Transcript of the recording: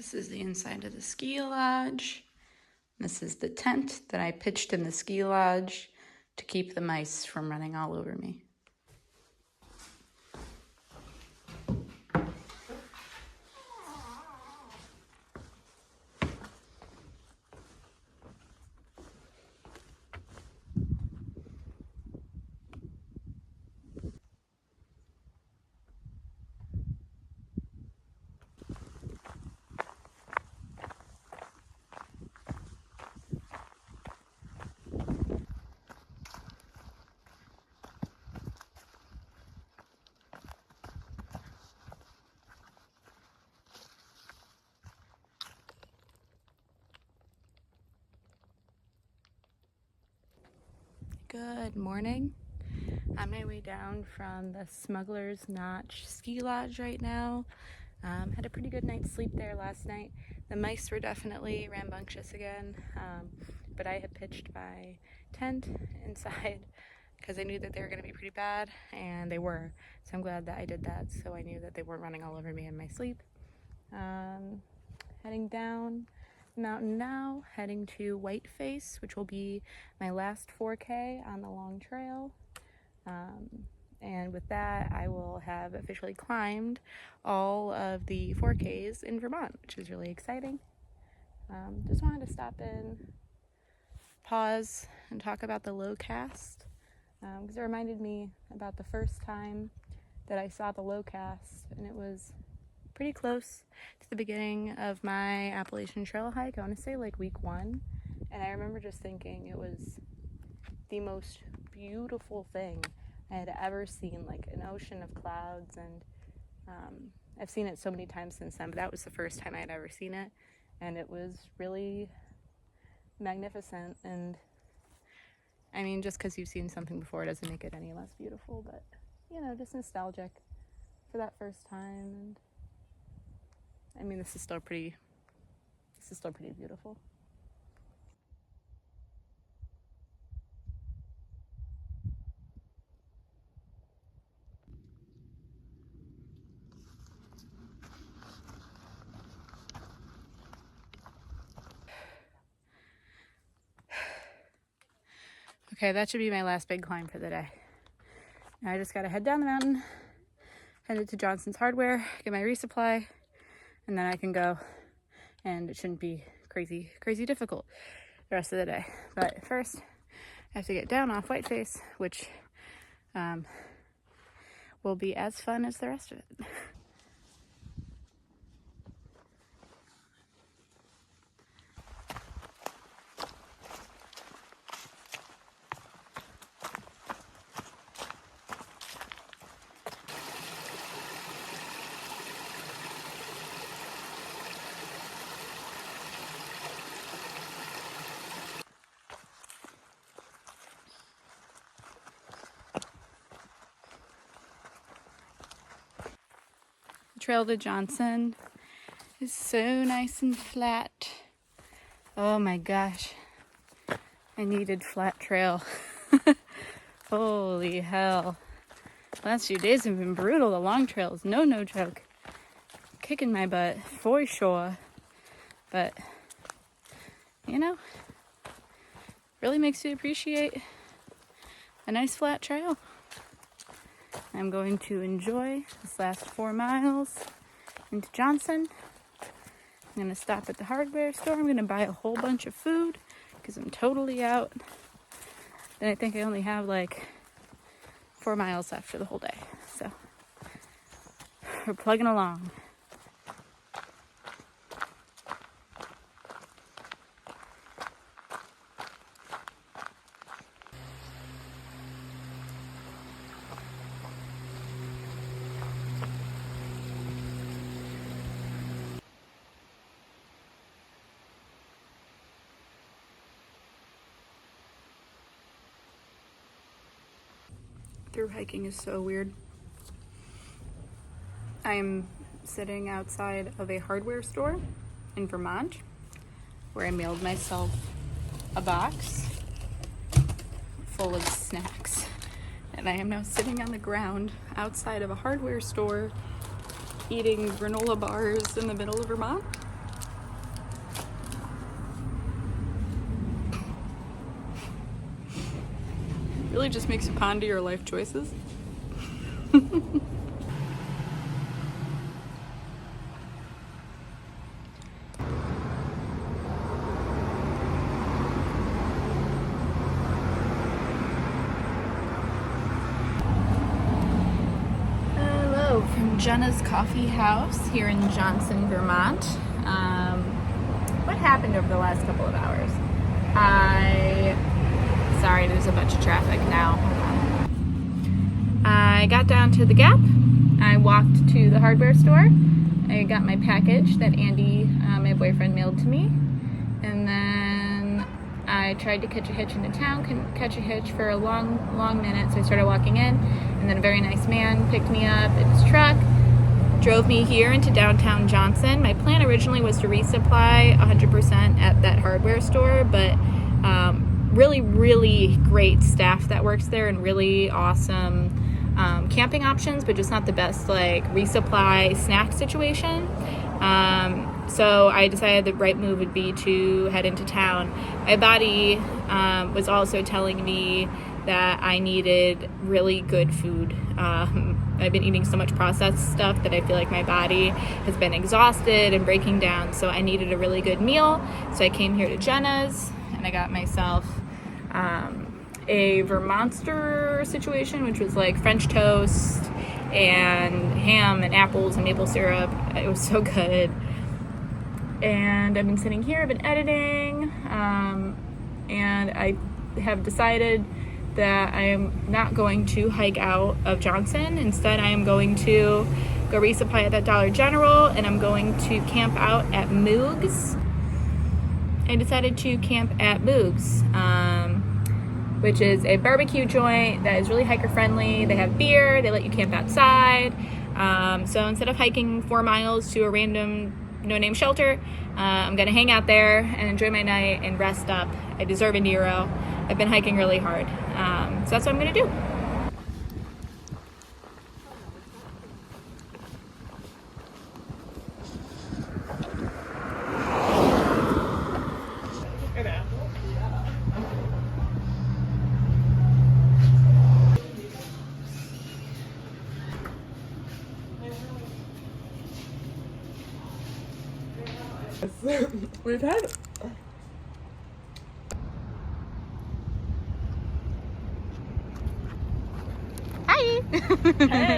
This is the inside of the ski lodge. This is the tent that I pitched in the ski lodge to keep the mice from running all over me. Good morning. On my way down from the Smuggler's Notch ski lodge right now. Had a pretty good night's sleep there last night. The mice were definitely rambunctious again, but I had pitched my tent inside because I knew that they were going to be pretty bad, and they were. So I'm glad that I did that, so I knew that they weren't running all over me in my sleep. Heading down the mountain now, heading to Whiteface, which will be my last 4K on the long trail. And with that, I will have officially climbed all of the 4Ks in Vermont, which is really exciting. Just wanted to stop in, pause, and talk about the low cast, because it reminded me about the first time that I saw the low cast, and it was pretty close to the beginning of my Appalachian Trail hike. I want to say like week 1, and I remember just thinking it was the most beautiful thing I had ever seen, like an ocean of clouds, and I've seen it so many times since then, but that was the first time I had ever seen it, and it was really magnificent. And I mean, just because you've seen something before doesn't make it any less beautiful, but you know, just nostalgic for that first time. And I mean, this is still pretty beautiful. Okay, that should be my last big climb for the day. Now I just gotta head down the mountain, head to Johnson's Hardware, get my resupply, and then I can go, and it shouldn't be crazy difficult the rest of the day. But first, I have to get down off Whiteface, which will be as fun as the rest of it. Trail to Johnson is so nice and flat. Oh my gosh, I needed flat trail. Holy hell. Last few days have been brutal. The long trail is no joke. Kicking my butt for sure. But, you know, really makes you appreciate a nice flat trail. I'm going to enjoy this last 4 miles into Johnson. I'm going to stop at the hardware store. I'm going to buy a whole bunch of food because I'm totally out. And I think I only have like 4 miles left for the whole day. So we're plugging along. Through hiking is so weird. I'm sitting outside of a hardware store in Vermont where I mailed myself a box full of snacks, and I am now sitting on the ground outside of a hardware store eating granola bars in the middle of Vermont. Really just makes you ponder your life choices. Hello from Jenna's Coffee House here in Johnson, Vermont. What happened over the last couple of hours? Sorry, there's a bunch of traffic now. I got down to the Gap. I walked to the hardware store. I got my package that Andy, my boyfriend, mailed to me. And then I tried to catch a hitch into town, couldn't catch a hitch for a long minute, so I started walking in. And then a very nice man picked me up in his truck, drove me here into downtown Johnson. My plan originally was to resupply 100% at that hardware store, but really great staff that works there and really awesome camping options, but just not the best like resupply snack situation. So I decided the right move would be to head into town. My body was also telling me that I needed really good food. I've been eating so much processed stuff that I feel like my body has been exhausted and breaking down, so I needed a really good meal. So I came here to Jenna's and I got myself a Vermonster situation, which was like French toast and ham and apples and maple syrup. It was so good. And I've been sitting here, I've been editing, and I have decided that I am not going to hike out of Johnson. Instead, I am going to go resupply at that Dollar General, and I'm going to camp out at Moog's. I decided to camp at Moog's, which is a barbecue joint that is really hiker friendly. They have beer, they let you camp outside. So instead of hiking 4 miles to a random no-name shelter, I'm gonna hang out there and enjoy my night and rest up. I deserve a Nero. I've been hiking really hard. So that's what I'm gonna do. We've had Hi! Hey.